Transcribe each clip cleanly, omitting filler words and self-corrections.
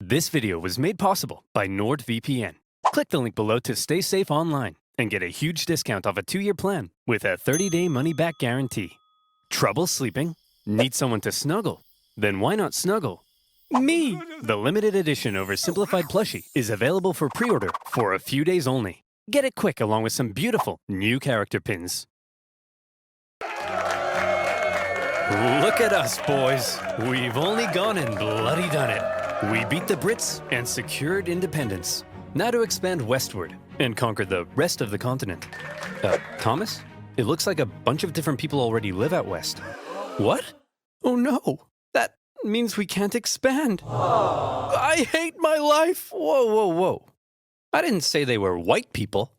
This video was made possible by NordVPN. Click the link below to stay safe online and get a huge discount off a 2-year plan with a 30-day money-back guarantee. Trouble sleeping? Need someone to snuggle? Then why not snuggle? Me! The limited edition Oversimplified plushie is available for pre-order for a few days only. Get it quick along with some beautiful new character pins. Look at us, boys. We've only gone and bloody done it. We beat the Brits and secured independence. Now to expand westward and conquer the rest of the continent. Thomas? It looks like a bunch of different people already live out west. What? Oh no. That means we can't expand. I hate my life. Whoa, whoa, whoa. I didn't say they were white people.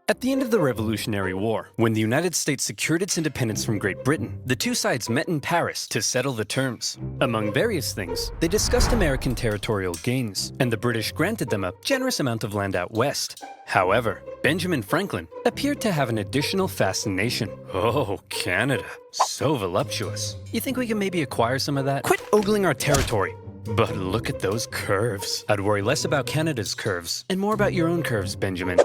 At the end of the Revolutionary War, when the United States secured its independence from Great Britain, the two sides met in Paris to settle the terms. Among various things, they discussed American territorial gains, and the British granted them a generous amount of land out west. However, Benjamin Franklin appeared to have an additional fascination. Oh, Canada. So voluptuous. You think we can maybe acquire some of that? Quit ogling our territory. But look at those curves. I'd worry less about Canada's curves and more about your own curves, Benjamin.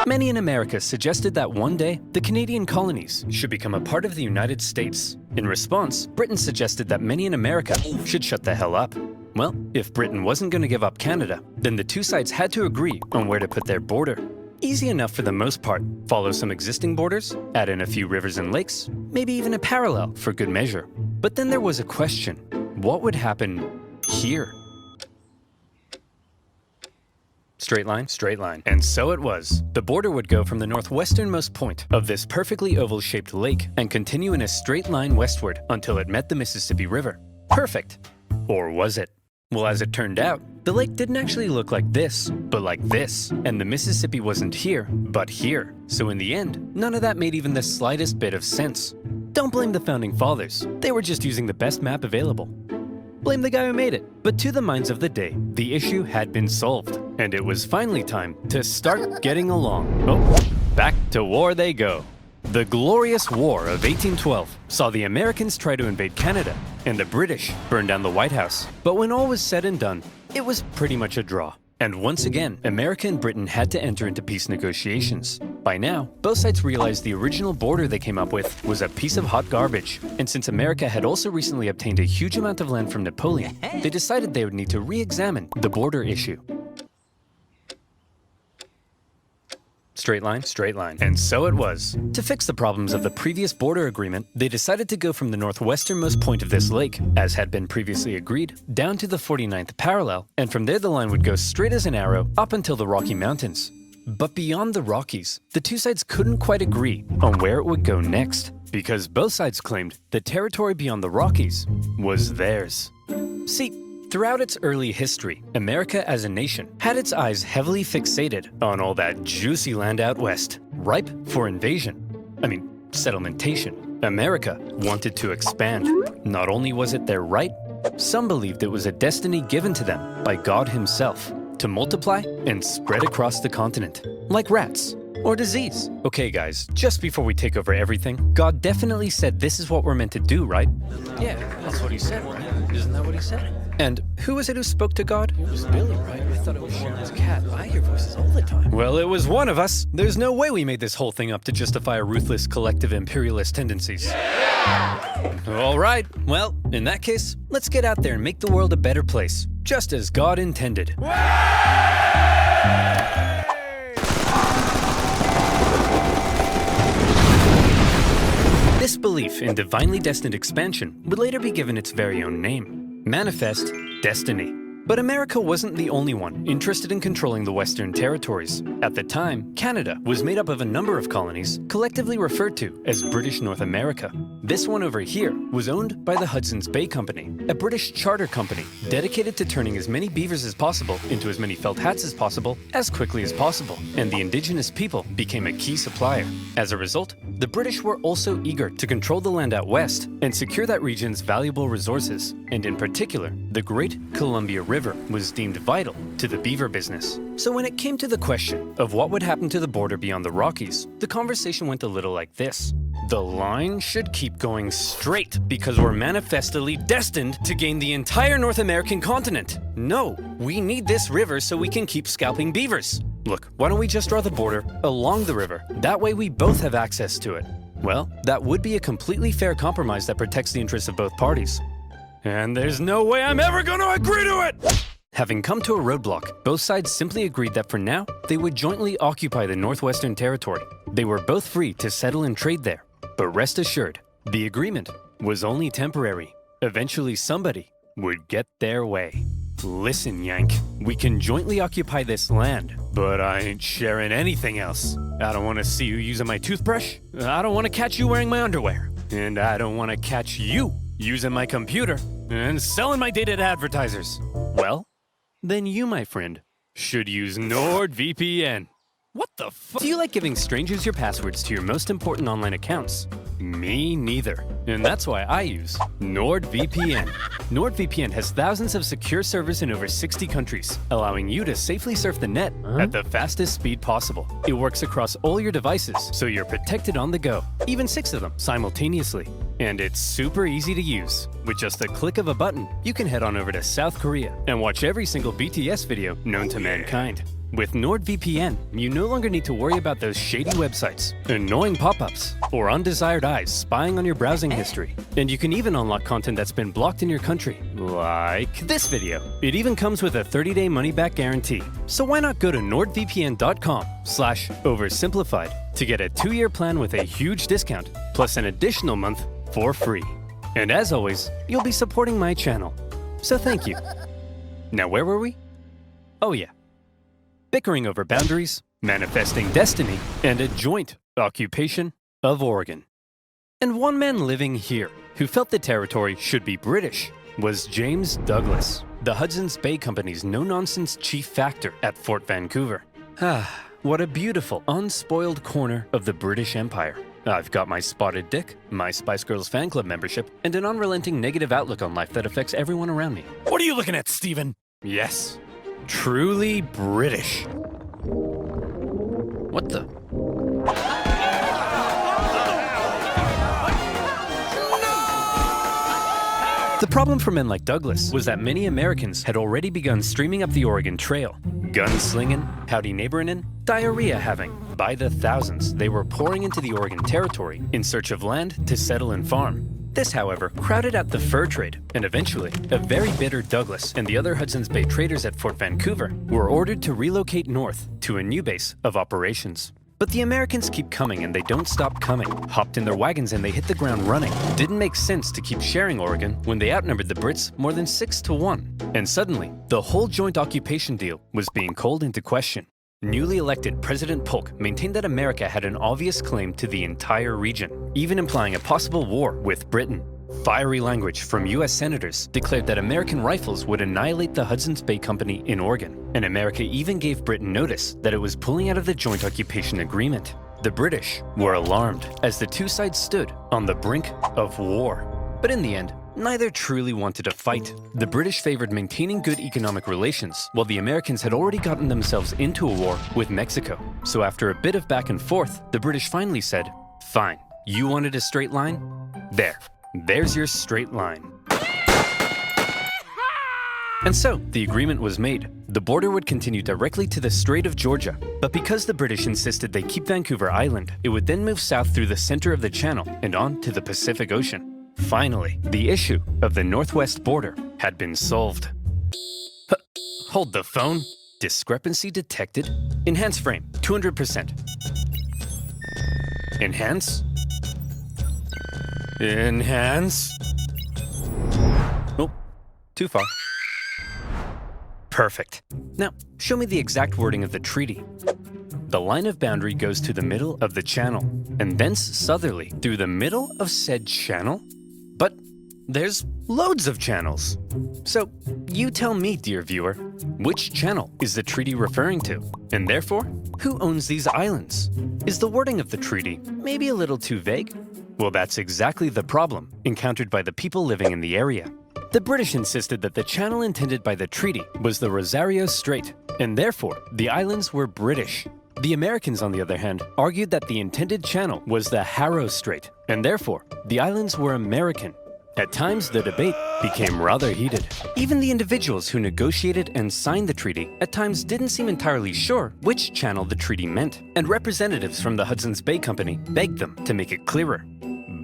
Many in America suggested that one day, the Canadian colonies should become a part of the United States. In response, Britain suggested that many in America should shut the hell up. Well, if Britain wasn't going to give up Canada, then the two sides had to agree on where to put their border. Easy enough for the most part. Follow some existing borders, add in a few rivers and lakes, maybe even a parallel for good measure. But then there was a question. What would happen here? Straight line, straight line. And so it was. The border would go from the northwesternmost point of this perfectly oval-shaped lake and continue in a straight line westward until it met the Mississippi River. Perfect. Or was it? Well, as it turned out, the lake didn't actually look like this, but like this. And the Mississippi wasn't here, but here. So in the end, none of that made even the slightest bit of sense. Don't blame the Founding Fathers. They were just using the best map available. Blame the guy who made it. But to the minds of the day, the issue had been solved, and it was finally time to start getting along. Oh, back to war they go. The Glorious War of 1812 saw the Americans try to invade Canada, and the British burn down the White House. But when all was said and done, it was pretty much a draw. And once again, America and Britain had to enter into peace negotiations. By now, both sides realized the original border they came up with was a piece of hot garbage. And since America had also recently obtained a huge amount of land from Napoleon, they decided they would need to re-examine the border issue. Straight line, straight line. And so it was. To fix the problems of the previous border agreement, they decided to go from the northwesternmost point of this lake, as had been previously agreed, down to the 49th parallel, and from there the line would go straight as an arrow up until the Rocky Mountains. But beyond the Rockies, the two sides couldn't quite agree on where it would go next, because both sides claimed the territory beyond the Rockies was theirs. See, throughout its early history, America as a nation had its eyes heavily fixated on all that juicy land out west, ripe for invasion. Settlementation. America wanted to expand. Not only was it their right, some believed it was a destiny given to them by God himself to multiply and spread across the continent, like rats or disease. Okay guys, just before we take over everything, God definitely said this is what we're meant to do, right? Yeah, that's what he said, right? Isn't that what he said? And who was it who spoke to God? It was Billy, right? I thought it was Sharon's cat. I hear voices all the time. Well, it was one of us. There's no way we made this whole thing up to justify our ruthless collective imperialist tendencies. Yeah! All right, well, in that case, let's get out there and make the world a better place, just as God intended. This belief in divinely destined expansion would later be given its very own name: Manifest Destiny. But America wasn't the only one interested in controlling the Western territories. At the time, Canada was made up of a number of colonies, collectively referred to as British North America. This one over here was owned by the Hudson's Bay Company, a British charter company dedicated to turning as many beavers as possible into as many felt hats as possible, as quickly as possible, and the indigenous people became a key supplier. As a result, the British were also eager to control the land out west and secure that region's valuable resources, and in particular, the Great Columbia River was deemed vital to the beaver business. So when it came to the question of what would happen to the border beyond the Rockies, the conversation went a little like this. The line should keep going straight because we're manifestly destined to gain the entire North American continent. No, we need this river so we can keep scalping beavers. Look, why don't we just draw the border along the river? That way we both have access to it. Well, that would be a completely fair compromise that protects the interests of both parties. And there's no way I'm ever going to agree to it! Having come to a roadblock, both sides simply agreed that for now, they would jointly occupy the Northwestern Territory. They were both free to settle and trade there. But rest assured, the agreement was only temporary. Eventually somebody would get their way. Listen, Yank, we can jointly occupy this land, but I ain't sharing anything else. I don't want to see you using my toothbrush. I don't want to catch you wearing my underwear. And I don't want to catch you using my computer and selling my data to advertisers. Well, then you, my friend, should use NordVPN. What the fuck? Do you like giving strangers your passwords to your most important online accounts? Me neither. And that's why I use NordVPN. NordVPN has thousands of secure servers in over 60 countries, allowing you to safely surf the net at the fastest speed possible. It works across all your devices, so you're protected on the go, even 6 of them simultaneously. And it's super easy to use. With just a click of a button, you can head on over to South Korea and watch every single BTS video known to mankind. With NordVPN, you no longer need to worry about those shady websites, annoying pop-ups, or undesired eyes spying on your browsing history. And you can even unlock content that's been blocked in your country, like this video. It even comes with a 30-day money-back guarantee. So why not go to nordvpn.com/oversimplified to get a 2-year plan with a huge discount, plus an additional month for free. And as always, you'll be supporting my channel. So thank you. Now where were we? Oh yeah. Bickering over boundaries, manifesting destiny, and a joint occupation of Oregon. And one man living here who felt the territory should be British was James Douglas, the Hudson's Bay Company's no-nonsense chief factor at Fort Vancouver. Ah, what a beautiful, unspoiled corner of the British Empire. I've got my spotted dick, my Spice Girls fan club membership, and an unrelenting negative outlook on life that affects everyone around me. What are you looking at, Stephen? Yes. Truly British. What the? The problem for men like Douglas was that many Americans had already begun streaming up the Oregon Trail. Gunslinging, howdy neighboring, diarrhea having. By the thousands, they were pouring into the Oregon Territory in search of land to settle and farm. This, however, crowded out the fur trade, and eventually, a very bitter Douglas and the other Hudson's Bay traders at Fort Vancouver were ordered to relocate north to a new base of operations. But the Americans keep coming and they don't stop coming. Hopped in their wagons and they hit the ground running. Didn't make sense to keep sharing Oregon when they outnumbered the Brits more than 6-1. And suddenly, the whole joint occupation deal was being called into question. Newly elected President Polk maintained that America had an obvious claim to the entire region, even implying a possible war with Britain. Fiery language from US senators declared that American rifles would annihilate the Hudson's Bay Company in Oregon, and America even gave Britain notice that it was pulling out of the joint occupation agreement. The British were alarmed as the two sides stood on the brink of war. But in the end, neither truly wanted to fight. The British favored maintaining good economic relations, while the Americans had already gotten themselves into a war with Mexico. So after a bit of back and forth, the British finally said, "Fine, you wanted a straight line? There's your straight line." And so, the agreement was made. The border would continue directly to the Strait of Georgia, but because the British insisted they keep Vancouver Island, it would then move south through the center of the channel and on to the Pacific Ocean. Finally, the issue of the northwest border had been solved. Hold the phone. Discrepancy detected. Enhance frame, 200%. Enhance. Enhance. Oh, too far. Perfect. Now, show me the exact wording of the treaty. The line of boundary goes to the middle of the channel, and thence southerly through the middle of said channel? But there's loads of channels. So you tell me, dear viewer, which channel is the treaty referring to? And therefore, who owns these islands? Is the wording of the treaty maybe a little too vague? Well, that's exactly the problem encountered by the people living in the area. The British insisted that the channel intended by the treaty was the Rosario Strait, and therefore the islands were British. The Americans, on the other hand, argued that the intended channel was the Harrow Strait, and therefore the islands were American. At times, the debate became rather heated. Even the individuals who negotiated and signed the treaty at times didn't seem entirely sure which channel the treaty meant, and representatives from the Hudson's Bay Company begged them to make it clearer.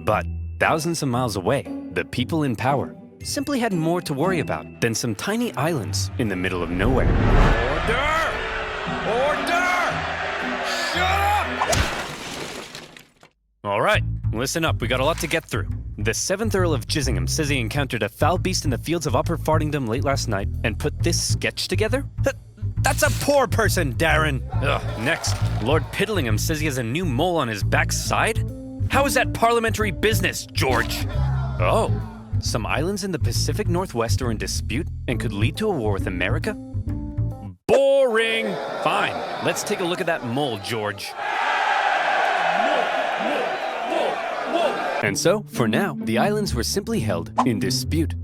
But thousands of miles away, the people in power simply had more to worry about than some tiny islands in the middle of nowhere. Order! Order! Shut up! All right, listen up, we got a lot to get through. The 7th Earl of Chissingham says he encountered a foul beast in the fields of Upper Fardingdom late last night and put this sketch together? That's a poor person, Darren! Ugh, next, Lord Piddlingham says he has a new mole on his backside? How is that parliamentary business, George? Oh, some islands in the Pacific Northwest are in dispute and could lead to a war with America? Boring! Fine, let's take a look at that mole, George. And so, for now, the islands were simply held in dispute.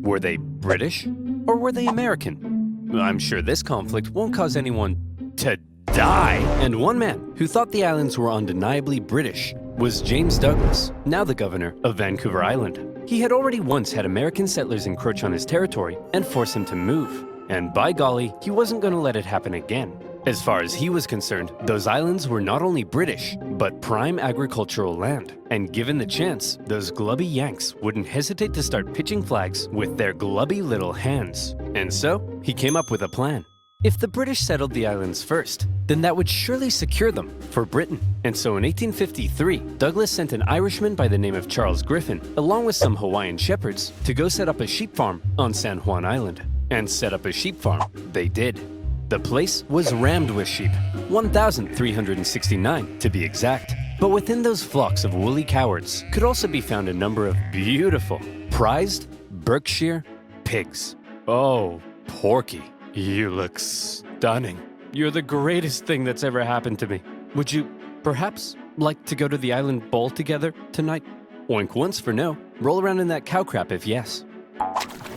Were they British or were they American? I'm sure this conflict won't cause anyone to die. And one man who thought the islands were undeniably British was James Douglas, now the governor of Vancouver Island. He had already once had American settlers encroach on his territory and force him to move. And by golly, he wasn't going to let it happen again. As far as he was concerned, those islands were not only British, but prime agricultural land. And given the chance, those glubby Yanks wouldn't hesitate to start pitching flags with their glubby little hands. And so, he came up with a plan. If the British settled the islands first, then that would surely secure them for Britain. And so in 1853, Douglas sent an Irishman by the name of Charles Griffin, along with some Hawaiian shepherds, to go set up a sheep farm on San Juan Island. And set up a sheep farm they did. The place was rammed with sheep, 1,369 to be exact. But within those flocks of woolly cowards could also be found a number of beautiful, prized Berkshire pigs. Oh, Porky, you look stunning. You're the greatest thing that's ever happened to me. Would you perhaps like to go to the island ball together tonight? Oink once for no. Roll around in that cow crap if yes.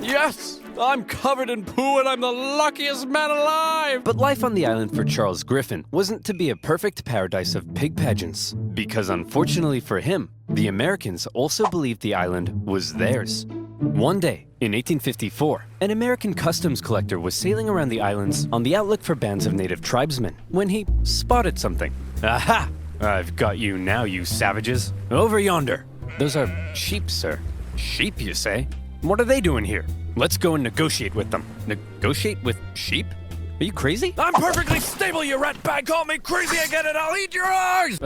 Yes! I'm covered in poo and I'm the luckiest man alive! But life on the island for Charles Griffin wasn't to be a perfect paradise of pig pageants, because unfortunately for him, the Americans also believed the island was theirs. One day, in 1854, an American customs collector was sailing around the islands on the outlook for bands of native tribesmen when he spotted something. Aha! I've got you now, you savages. Over yonder. Those are sheep, sir. Sheep, you say? What are they doing here? Let's go and negotiate with them. Negotiate with sheep? Are you crazy? I'm perfectly stable, you rat bag! Call me crazy again and I'll eat your eyes!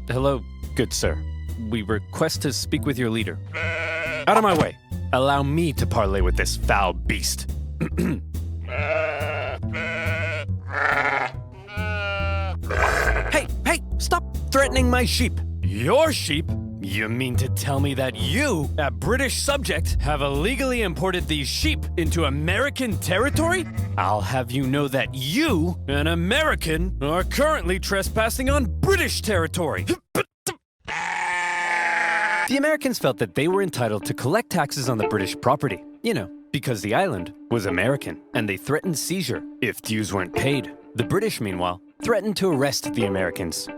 Hello, good sir. We request to speak with your leader. Out of my way. Allow me to parley with this foul beast. Hey, stop threatening my sheep. Your sheep? You mean to tell me that you, a British subject, have illegally imported these sheep into American territory? I'll have you know that you, an American, are currently trespassing on British territory. The Americans felt that they were entitled to collect taxes on the British property, because the island was American, and they threatened seizure if dues weren't paid. The British, meanwhile, threatened to arrest the Americans,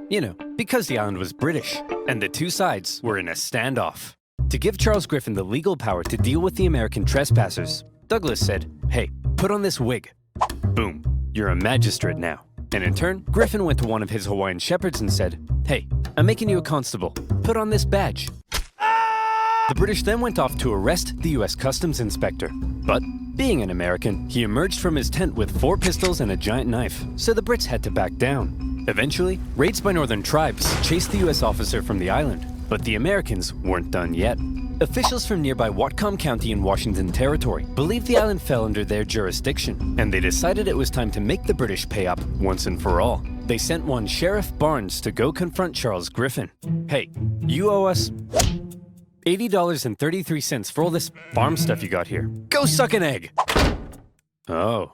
because the island was British, and the two sides were in a standoff. To give Charles Griffin the legal power to deal with the American trespassers, Douglas said, "Hey, put on this wig." Boom, you're a magistrate now. And in turn, Griffin went to one of his Hawaiian shepherds and said, "Hey, I'm making you a constable. Put on this badge." The British then went off to arrest the US Customs Inspector. But, being an American, he emerged from his tent with 4 pistols and a giant knife, so the Brits had to back down. Eventually, raids by northern tribes chased the US officer from the island, but the Americans weren't done yet. Officials from nearby Whatcom County in Washington Territory believed the island fell under their jurisdiction, and they decided it was time to make the British pay up once and for all. They sent one Sheriff Barnes to go confront Charles Griffin. "Hey, you owe us $80.33 for all this farm stuff you got here. Go suck an egg! Oh,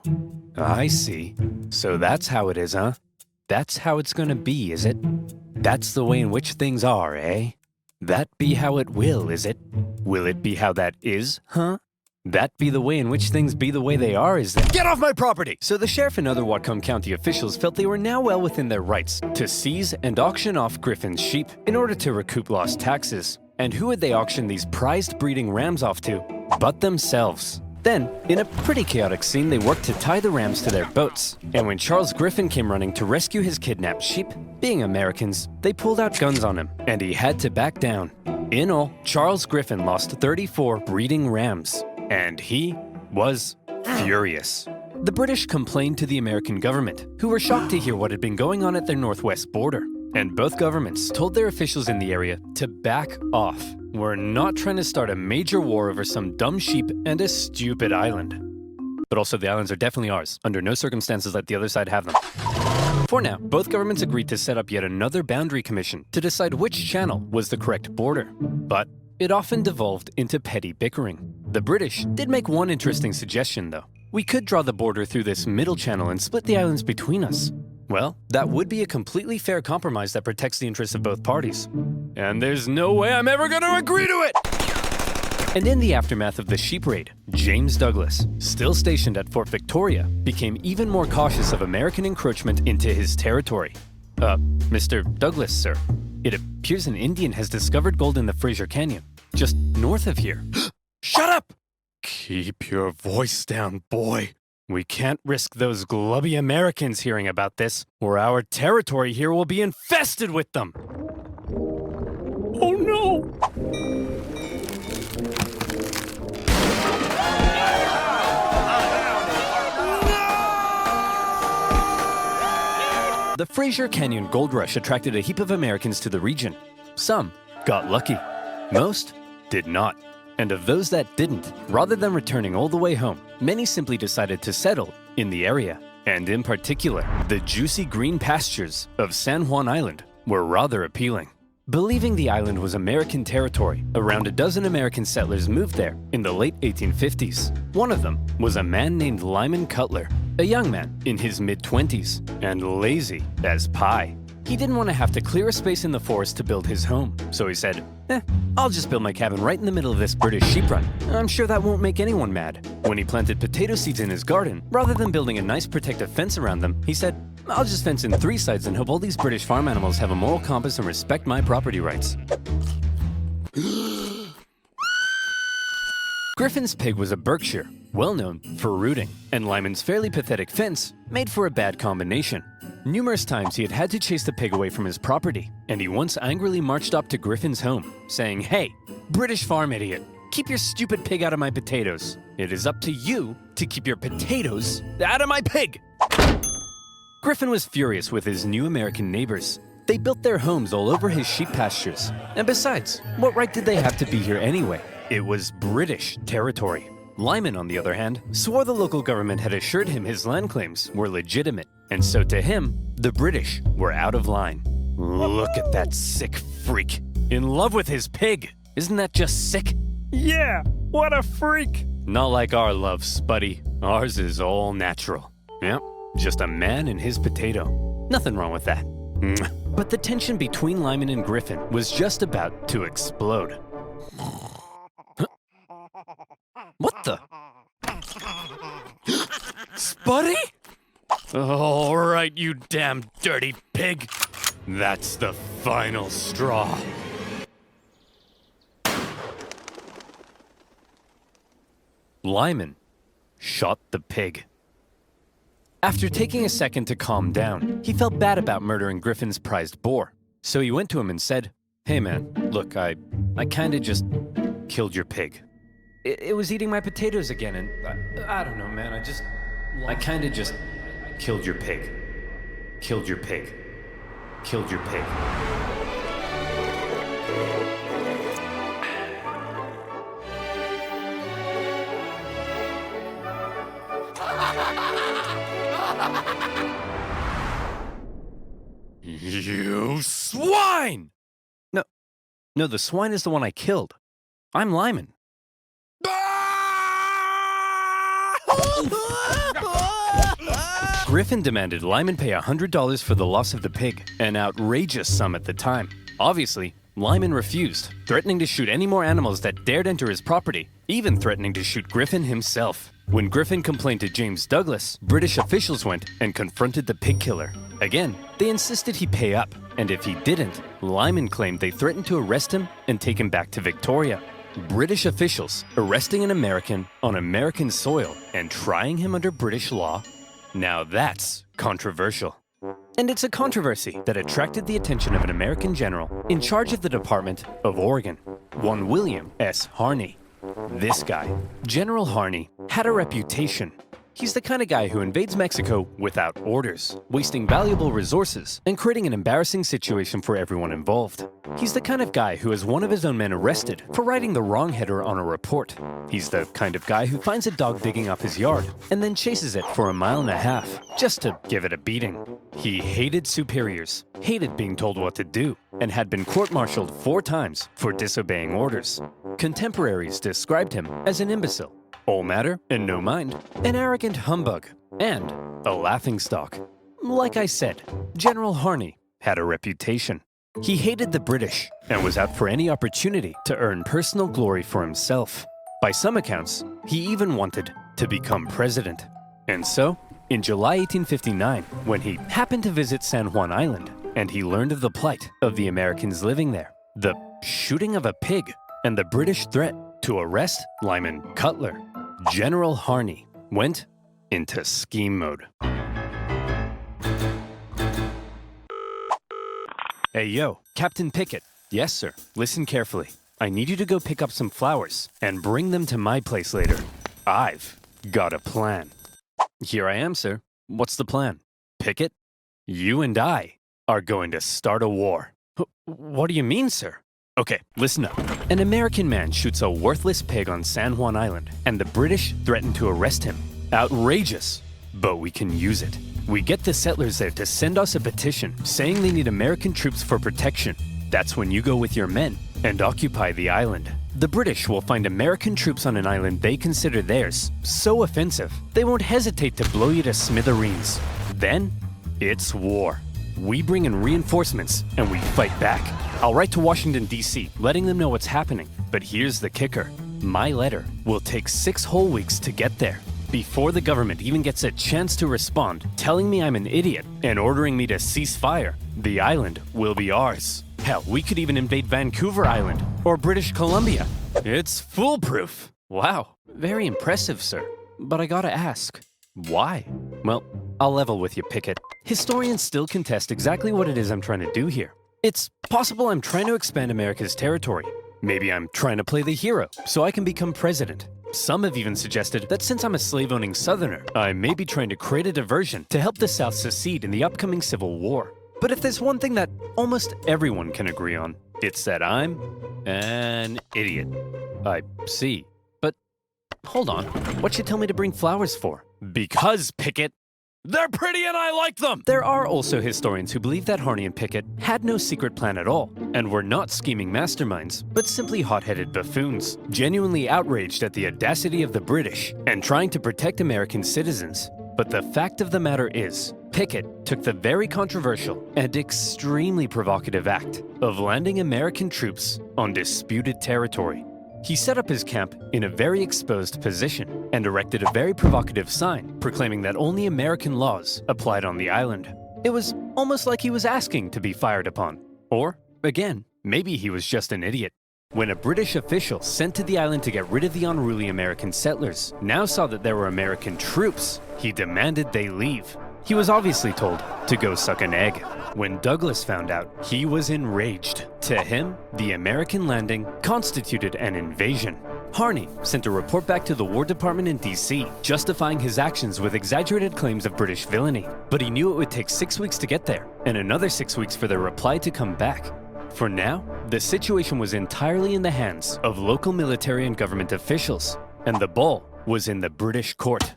I see. So that's how it is, huh? That's how it's gonna be, is it? That's the way in which things are, eh? That be how it will, is it? Will it be how that is, huh? That be the way in which things be the way they are, is that— Get off my property! So the sheriff and other Whatcom County officials felt they were now well within their rights to seize and auction off Griffin's sheep in order to recoup lost taxes. And who would they auction these prized breeding rams off to but themselves? Then, in a pretty chaotic scene, they worked to tie the rams to their boats. And when Charles Griffin came running to rescue his kidnapped sheep, being Americans, they pulled out guns on him, and he had to back down. In all, Charles Griffin lost 34 breeding rams, and he was furious. The British complained to the American government, who were shocked to hear what had been going on at their northwest border. And both governments told their officials in the area to back off. We're not trying to start a major war over some dumb sheep and a stupid island. But also, the islands are definitely ours. Under no circumstances let the other side have them. For now, both governments agreed to set up yet another boundary commission to decide which channel was the correct border. But it often devolved into petty bickering. The British did make one interesting suggestion, though. We could draw the border through this middle channel and split the islands between us. Well, that would be a completely fair compromise that protects the interests of both parties. And there's no way I'm ever going to agree to it! And in the aftermath of the sheep raid, James Douglas, still stationed at Fort Victoria, became even more cautious of American encroachment into his territory. Mr. Douglas, sir, it appears an Indian has discovered gold in the Fraser Canyon, just north of here. Shut up! Keep your voice down, boy. We can't risk those glubby Americans hearing about this, or our territory here will be infested with them. Oh no! The Fraser Canyon Gold Rush attracted a heap of Americans to the region. Some got lucky. Most did not. And of those that didn't, rather than returning all the way home, many simply decided to settle in the area. And in particular, the juicy green pastures of San Juan Island were rather appealing. Believing the island was American territory, around a dozen American settlers moved there in the late 1850s. One of them was a man named Lyman Cutler, a young man in his mid-20s, and lazy as pie. He didn't want to have to clear a space in the forest to build his home, so he said, I'll just build my cabin right in the middle of this British sheep run. I'm sure that won't make anyone mad. When he planted potato seeds in his garden, rather than building a nice protective fence around them, he said, I'll just fence in 3 sides and hope all these British farm animals have a moral compass and respect my property rights. Griffin's pig was a Berkshire, well known for rooting, and Lyman's fairly pathetic fence made for a bad combination. Numerous times he had to chase the pig away from his property, and he once angrily marched up to Griffin's home, saying, Hey, British farm idiot, keep your stupid pig out of my potatoes. It is up to you to keep your potatoes out of my pig! Griffin was furious with his new American neighbors. They built their homes all over his sheep pastures. And besides, what right did they have to be here anyway? It was British territory. Lyman, on the other hand, swore the local government had assured him his land claims were legitimate. And so to him, the British were out of line. Look at that sick freak. In love with his pig. Isn't that just sick? Yeah, what a freak. Not like our love, Spuddy. Ours is all natural. Yep, just a man and his potato. Nothing wrong with that. But the tension between Lyman and Griffin was just about to explode. What the? Spuddy? All right, you damn dirty pig. That's the final straw. Lyman shot the pig. After taking a second to calm down, he felt bad about murdering Griffin's prized boar. So he went to him and said, Hey man, look, I kinda just killed your pig. It was eating my potatoes again, and I don't know, man, I kinda just killed your pig. Killed your pig. Killed your pig. You swine! No, the swine is the one I killed. I'm Lyman. Griffin demanded Lyman pay $100 for the loss of the pig, an outrageous sum at the time. Obviously, Lyman refused, threatening to shoot any more animals that dared enter his property, even threatening to shoot Griffin himself. When Griffin complained to James Douglas, British officials went and confronted the pig killer. Again, they insisted he pay up, and if he didn't, Lyman claimed they threatened to arrest him and take him back to Victoria. British officials arresting an American on American soil and trying him under British law? Now that's controversial. And it's a controversy that attracted the attention of an American general in charge of the Department of Oregon, one William S. Harney. This guy, General Harney, had a reputation. He's the kind of guy who invades Mexico without orders, wasting valuable resources and creating an embarrassing situation for everyone involved. He's the kind of guy who has one of his own men arrested for writing the wrong header on a report. He's the kind of guy who finds a dog digging up his yard and then chases it for 1.5 miles just to give it a beating. He hated superiors, hated being told what to do, and had been court-martialed 4 times for disobeying orders. Contemporaries described him as an imbecile, all matter and no mind, an arrogant humbug, and a laughingstock. Like I said, General Harney had a reputation. He hated the British and was out for any opportunity to earn personal glory for himself. By some accounts, he even wanted to become president. And so, in July 1859, when he happened to visit San Juan Island, and he learned of the plight of the Americans living there, the shooting of a pig, and the British threat to arrest Lyman Cutler, General Harney went into scheme mode. Hey yo, Captain Pickett. Yes sir, listen carefully. I need you to go pick up some flowers and bring them to my place later. I've got a plan. Here I am, sir. What's the plan? Pickett, you and I are going to start a war. What do you mean, sir? Okay, listen up. An American man shoots a worthless pig on San Juan Island, and the British threaten to arrest him. Outrageous, but we can use it. We get the settlers there to send us a petition saying they need American troops for protection. That's when you go with your men and occupy the island. The British will find American troops on an island they consider theirs so offensive, they won't hesitate to blow you to smithereens. Then, it's war. We bring in reinforcements and we fight back. I'll write to Washington, D.C., letting them know what's happening. But here's the kicker. My letter will take 6 whole weeks to get there, before the government even gets a chance to respond, telling me I'm an idiot and ordering me to cease fire. The island will be ours. Hell, we could even invade Vancouver Island or British Columbia. It's foolproof. Wow, very impressive, sir. But I gotta ask, why? Well, I'll level with you, Pickett. Historians still contest exactly what it is I'm trying to do here. It's possible I'm trying to expand America's territory. Maybe I'm trying to play the hero so I can become president. Some have even suggested that since I'm a slave-owning Southerner, I may be trying to create a diversion to help the South secede in the upcoming Civil War. But if there's one thing that almost everyone can agree on, it's that I'm an idiot. I see. But hold on, what'd you tell me to bring flowers for? Because, Pickett, they're pretty and I like them! There are also historians who believe that Harney and Pickett had no secret plan at all, and were not scheming masterminds, but simply hot-headed buffoons, genuinely outraged at the audacity of the British and trying to protect American citizens. But the fact of the matter is, Pickett took the very controversial and extremely provocative act of landing American troops on disputed territory. He set up his camp in a very exposed position and erected a very provocative sign proclaiming that only American laws applied on the island. It was almost like he was asking to be fired upon. Or, again, maybe he was just an idiot. When a British official sent to the island to get rid of the unruly American settlers now saw that there were American troops, he demanded they leave. He was obviously told to go suck an egg. When Douglas found out, he was enraged. To him, the American landing constituted an invasion. Harney sent a report back to the War Department in D.C., justifying his actions with exaggerated claims of British villainy. But he knew it would take 6 weeks to get there, and another 6 weeks for their reply to come back. For now, the situation was entirely in the hands of local military and government officials, and the ball was in the British court.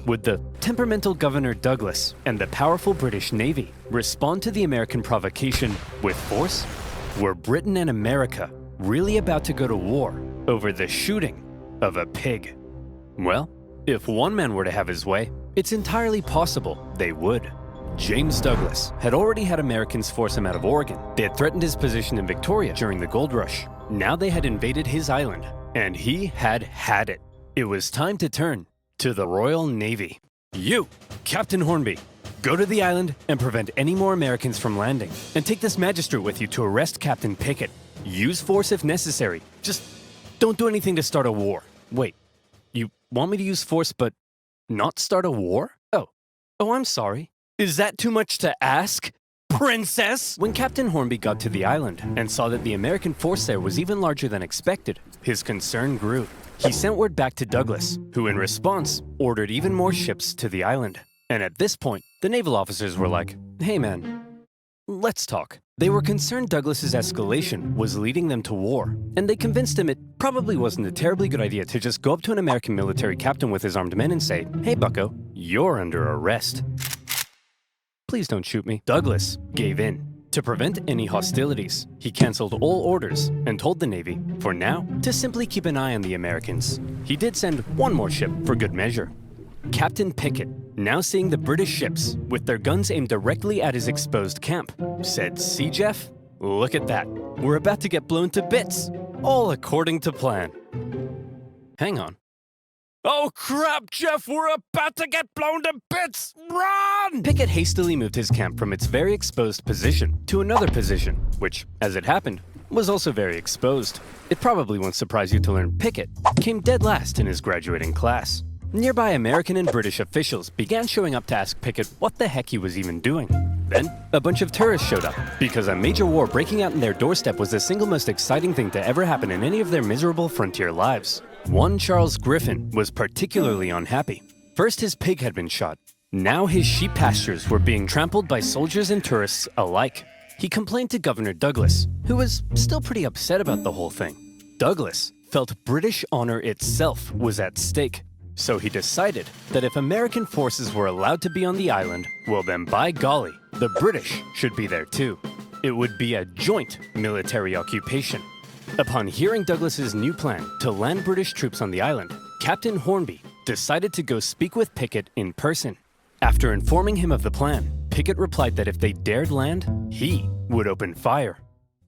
Would the temperamental Governor Douglas and the powerful British Navy respond to the American provocation with force? Were Britain and America really about to go to war over the shooting of a pig. Well, if one man were to have his way, it's entirely possible they would. James Douglas had already had Americans force him out of Oregon. They had threatened his position in Victoria during the gold rush. Now they had invaded his island, and he had had it. It was time to turn to the Royal Navy. You, Captain Hornby, go to the island and prevent any more Americans from landing. And take this magistrate with you to arrest Captain Pickett. Use force if necessary. Just don't do anything to start a war. Wait, you want me to use force but not start a war? Oh, I'm sorry. Is that too much to ask, Princess? When Captain Hornby got to the island and saw that the American force there was even larger than expected, his concern grew. He sent word back to Douglas, who in response ordered even more ships to the island. And at this point, the naval officers were like, hey man, let's talk. They were concerned Douglas's escalation was leading them to war, and they convinced him it probably wasn't a terribly good idea to just go up to an American military captain with his armed men and say, hey bucko, you're under arrest. Please don't shoot me. Douglas gave in. To prevent any hostilities, he canceled all orders and told the Navy, for now, to simply keep an eye on the Americans. He did send one more ship for good measure. Captain Pickett, now seeing the British ships with their guns aimed directly at his exposed camp, said, see Jeff, look at that. We're about to get blown to bits, all according to plan. Hang on. Oh crap, Jeff, we're about to get blown to bits! Run! Pickett hastily moved his camp from its very exposed position to another position, which, as it happened, was also very exposed. It probably won't surprise you to learn Pickett came dead last in his graduating class. Nearby American and British officials began showing up to ask Pickett what the heck he was even doing. Then, a bunch of tourists showed up, because a major war breaking out in their doorstep was the single most exciting thing to ever happen in any of their miserable frontier lives. One Charles Griffin was particularly unhappy. First his pig had been shot. Now his sheep pastures were being trampled by soldiers and tourists alike. He complained to Governor Douglas, who was still pretty upset about the whole thing. Douglas felt British honor itself was at stake. So he decided that if American forces were allowed to be on the island, well then by golly, the British should be there too. It would be a joint military occupation. Upon hearing Douglas's new plan to land British troops on the island, Captain Hornby decided to go speak with Pickett in person. After informing him of the plan, Pickett replied that if they dared land, he would open fire.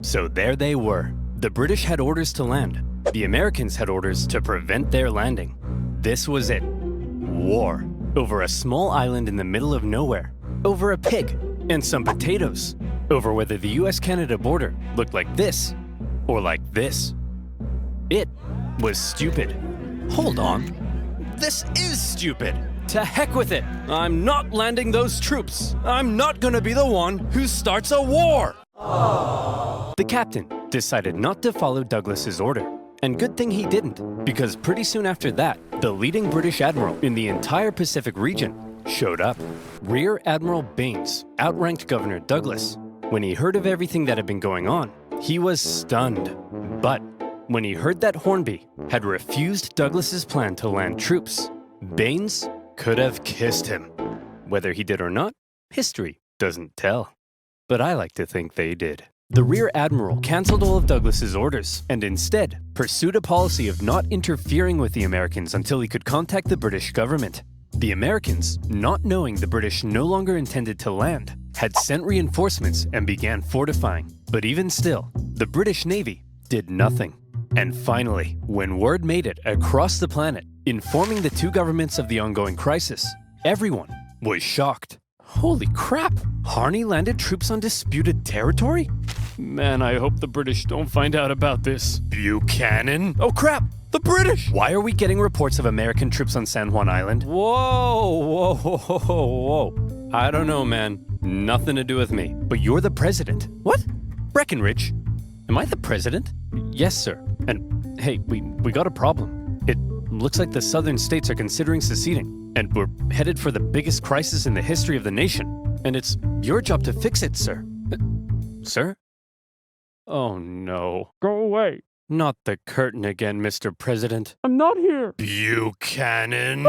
So there they were. The British had orders to land. The Americans had orders to prevent their landing. This was it. War. Over a small island in the middle of nowhere. Over a pig and some potatoes. Over whether the US-Canada border looked like this or like this. It was stupid. Hold on. This is stupid. To heck with it. I'm not landing those troops. I'm not gonna be the one who starts a war. The captain decided not to follow Douglas's order. And good thing he didn't, because pretty soon after that, the leading British admiral in the entire Pacific region showed up. Rear Admiral Baines outranked Governor Douglas. When he heard of everything that had been going on, he was stunned. But when he heard that Hornby had refused Douglas's plan to land troops, Baines could have kissed him. Whether he did or not, history doesn't tell. But I like to think they did. The Rear Admiral canceled all of Douglas's orders and instead pursued a policy of not interfering with the Americans until he could contact the British government. The Americans, not knowing the British no longer intended to land, had sent reinforcements and began fortifying. But even still, the British Navy did nothing. And finally, when word made it across the planet, informing the two governments of the ongoing crisis, everyone was shocked. Holy crap! Harney landed troops on disputed territory? Man, I hope the British don't find out about this. Buchanan? Oh crap! The British! Why are we getting reports of American troops on San Juan Island? Whoa. I don't know, man. Nothing to do with me. But you're the president. What? Breckenridge? Am I the president? Yes, sir. And hey, we got a problem. It looks like the southern states are considering seceding. And we're headed for the biggest crisis in the history of the nation. And it's your job to fix it, sir. Sir? Oh no. Go away. Not the curtain again, Mr. President. I'm not here. Buchanan.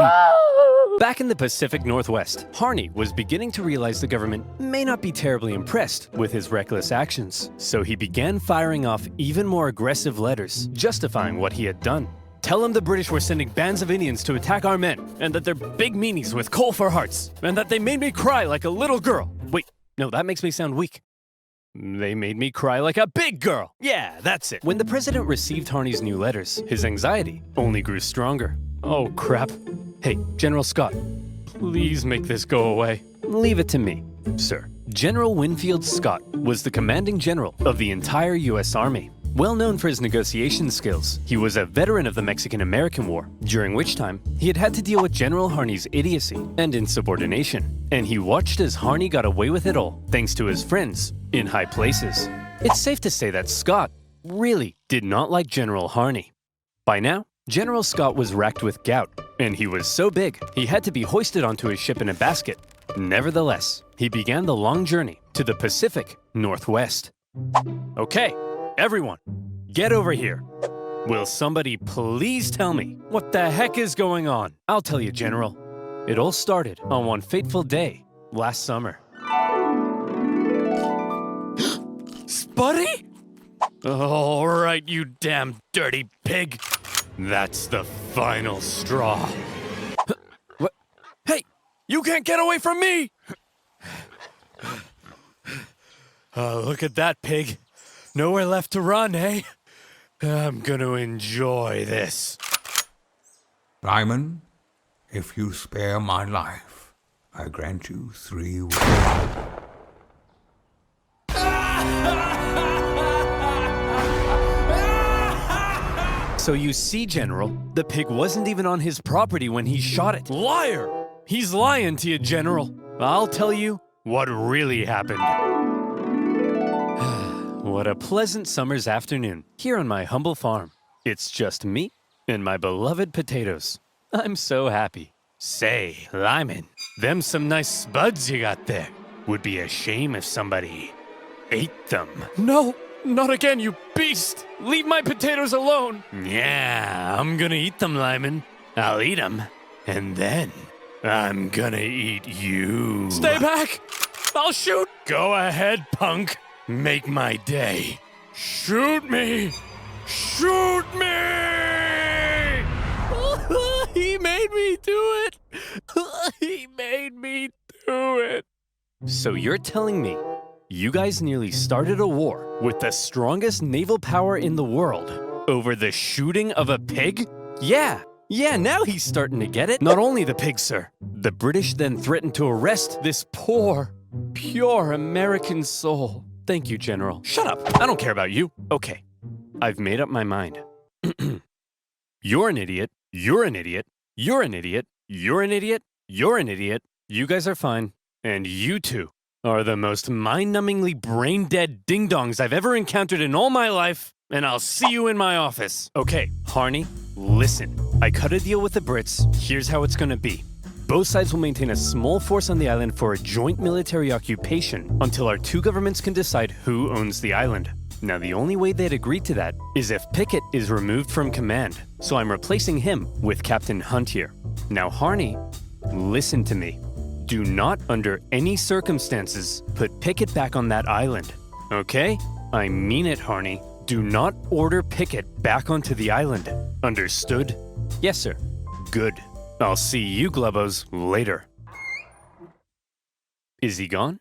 Back in the Pacific Northwest, Harney was beginning to realize the government may not be terribly impressed with his reckless actions, so he began firing off even more aggressive letters, justifying what he had done. Tell them the British were sending bands of Indians to attack our men, and that they're big meanies with coal for hearts, and that they made me cry like a little girl. Wait, no, that makes me sound weak. They made me cry like a big girl. Yeah, that's it. When the president received Harney's new letters, his anxiety only grew stronger. Oh, crap. Hey, General Scott, please make this go away. Leave it to me, sir. General Winfield Scott was the commanding general of the entire U.S. Army. Well known for his negotiation skills, he was a veteran of the Mexican-American War, during which time he had had to deal with General Harney's idiocy and insubordination, and he watched as Harney got away with it all, thanks to his friends in high places. It's safe to say that Scott really did not like General Harney. By now, General Scott was racked with gout, and he was so big he had to be hoisted onto his ship in a basket. Nevertheless, he began the long journey to the Pacific Northwest. Okay, everyone, get over here. Will somebody please tell me what the heck is going on? I'll tell you, General. It all started on one fateful day last summer. Spuddy? All right, you damn dirty pig. That's the final straw. What? Hey, you can't get away from me! Look at that pig. Nowhere left to run, eh? I'm gonna enjoy this. Lyman, if you spare my life, I grant you 3 wishes. So you see, General, the pig wasn't even on his property when he shot it. Liar! He's lying to you, General. I'll tell you what really happened. What a pleasant summer's afternoon here on my humble farm. It's just me and my beloved potatoes. I'm so happy. Say, Lyman, them some nice spuds you got there. Would be a shame if somebody ate them. No, not again, you beast! Leave my potatoes alone! Yeah, I'm gonna eat them, Lyman. I'll eat them, and then I'm gonna eat you. Stay back! I'll shoot! Go ahead, punk. Make my day. Shoot me! Shoot me! He made me do it! He made me do it! So you're telling me you guys nearly started a war with the strongest naval power in the world over the shooting of a pig? Yeah, now he's starting to get it. Not only the pig, sir. The British then threatened to arrest this poor, pure American soul. Thank you, General. Shut up. I don't care about you. Okay, I've made up my mind. You're an idiot. You're an idiot. You're an idiot. You're an idiot. You're an idiot. You guys are fine. And you two are the most mind-numbingly brain-dead ding-dongs I've ever encountered in all my life, and I'll see you in my office. Okay, Harney, listen. I cut a deal with the Brits. Here's how it's gonna be. Both sides will maintain a small force on the island for a joint military occupation until our two governments can decide who owns the island. Now, the only way they'd agree to that is if Pickett is removed from command, so I'm replacing him with Captain Hunt here. Now, Harney, listen to me. Do not, under any circumstances, put Pickett back on that island, okay? I mean it, Harney. Do not order Pickett back onto the island. Understood? Yes, sir. Good. I'll see you Globos later. Is he gone?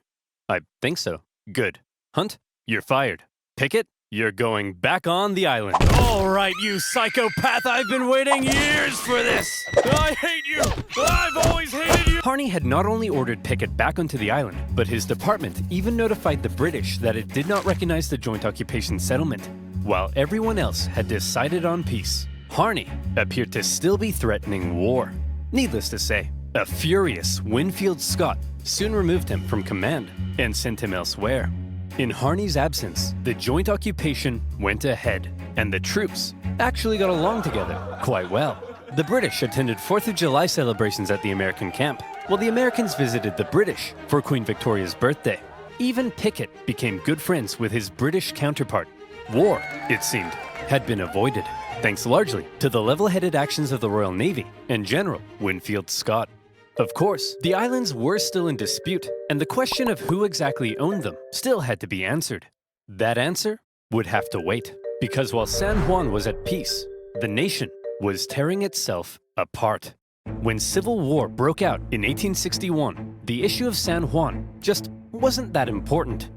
I think so. Good. Hunt, you're fired. Pickett, you're going back on the island. All right, you psychopath. I've been waiting years for this. I hate you. I've always hated you. Harney had not only ordered Pickett back onto the island, but his department even notified the British that it did not recognize the joint occupation settlement, while everyone else had decided on peace. Harney appeared to still be threatening war. Needless to say, a furious Winfield Scott soon removed him from command and sent him elsewhere. In Harney's absence, the joint occupation went ahead, and the troops actually got along together quite well. The British attended 4th of July celebrations at the American camp, while the Americans visited the British for Queen Victoria's birthday. Even Pickett became good friends with his British counterpart. War, it seemed, had been avoided, thanks largely to the level-headed actions of the Royal Navy and General Winfield Scott. Of course, the islands were still in dispute, and the question of who exactly owned them still had to be answered. That answer would have to wait, because while San Juan was at peace, the nation was tearing itself apart. When civil war broke out in 1861, the issue of San Juan just wasn't that important.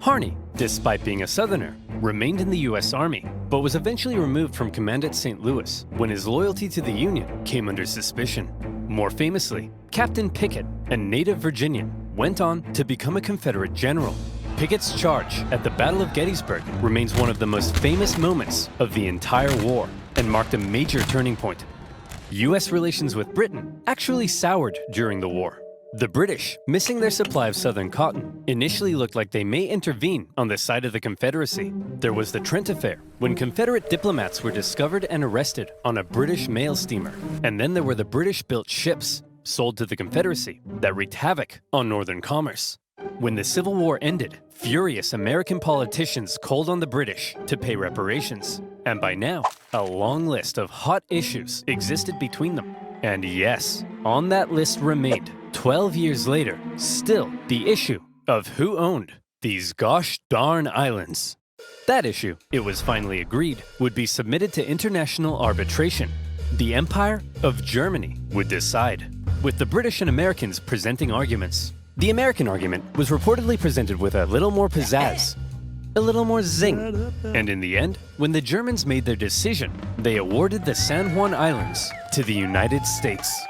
Harney, despite being a Southerner, remained in the U.S. Army, but was eventually removed from command at St. Louis when his loyalty to the Union came under suspicion. More famously, Captain Pickett, a native Virginian, went on to become a Confederate general. Pickett's charge at the Battle of Gettysburg remains one of the most famous moments of the entire war and marked a major turning point. U.S. relations with Britain actually soured during the war. The British, missing their supply of southern cotton, initially looked like they may intervene on the side of the Confederacy. There was the Trent Affair, when Confederate diplomats were discovered and arrested on a British mail steamer. And then there were the British-built ships, sold to the Confederacy, that wreaked havoc on northern commerce. When the Civil War ended, furious American politicians called on the British to pay reparations. And by now, a long list of hot issues existed between them. And yes, on that list remained, 12 years later, still the issue of who owned these gosh darn islands. That issue, it was finally agreed, would be submitted to international arbitration. The Empire of Germany would decide, with the British and Americans presenting arguments. The American argument was reportedly presented with a little more pizzazz, a little more zing. And in the end, when the Germans made their decision, they awarded the San Juan Islands to the United States.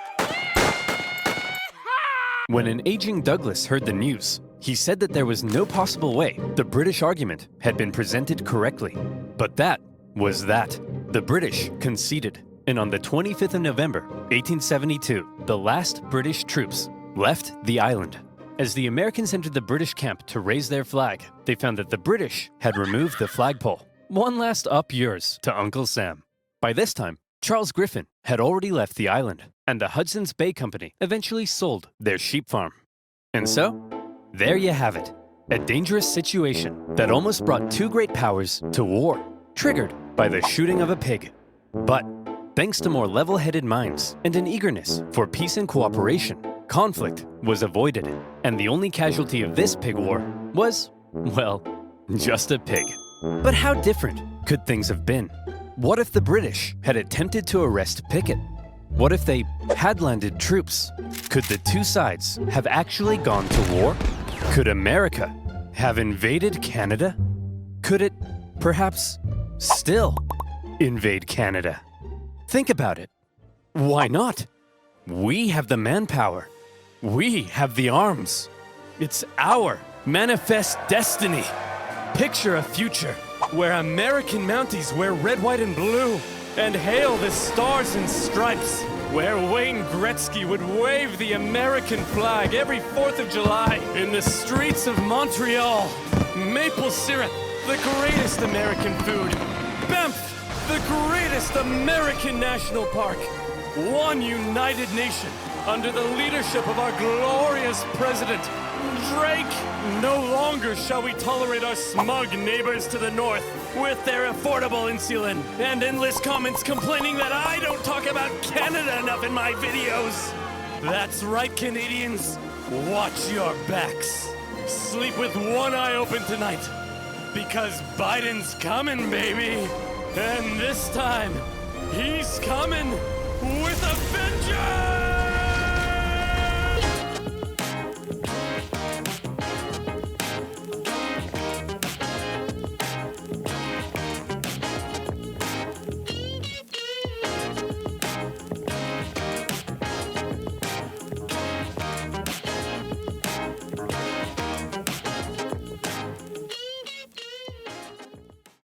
When an aging Douglas heard the news, he said that there was no possible way the British argument had been presented correctly. But that was that. The British conceded, and on the 25th of November, 1872, the last British troops left the island. As the Americans entered the British camp to raise their flag, they found that the British had removed the flagpole. One last up yours to Uncle Sam. By this time, Charles Griffin had already left the island, and the Hudson's Bay Company eventually sold their sheep farm. And so, there you have it, a dangerous situation that almost brought two great powers to war, triggered by the shooting of a pig. But thanks to more level-headed minds and an eagerness for peace and cooperation, conflict was avoided, and the only casualty of this pig war was, well, just a pig. But how different could things have been? What if the British had attempted to arrest Pickett? What if they had landed troops? Could the two sides have actually gone to war? Could America have invaded Canada? Could it, perhaps, still invade Canada? Think about it. Why not? We have the manpower. We have the arms. It's our manifest destiny. Picture a future where American Mounties wear red, white, and blue and hail the stars and stripes, where Wayne Gretzky would wave the American flag every 4th of July in the streets of Montreal. Maple syrup, the greatest American food. Banff, the greatest American national park. One united nation under the leadership of our glorious president, Drake. No longer shall we tolerate our smug neighbors to the north with their affordable insulin and endless comments complaining that I don't talk about Canada enough in my videos. That's right, Canadians. Watch your backs. Sleep with one eye open tonight, because Biden's coming, baby. And this time, he's coming with a vengeance!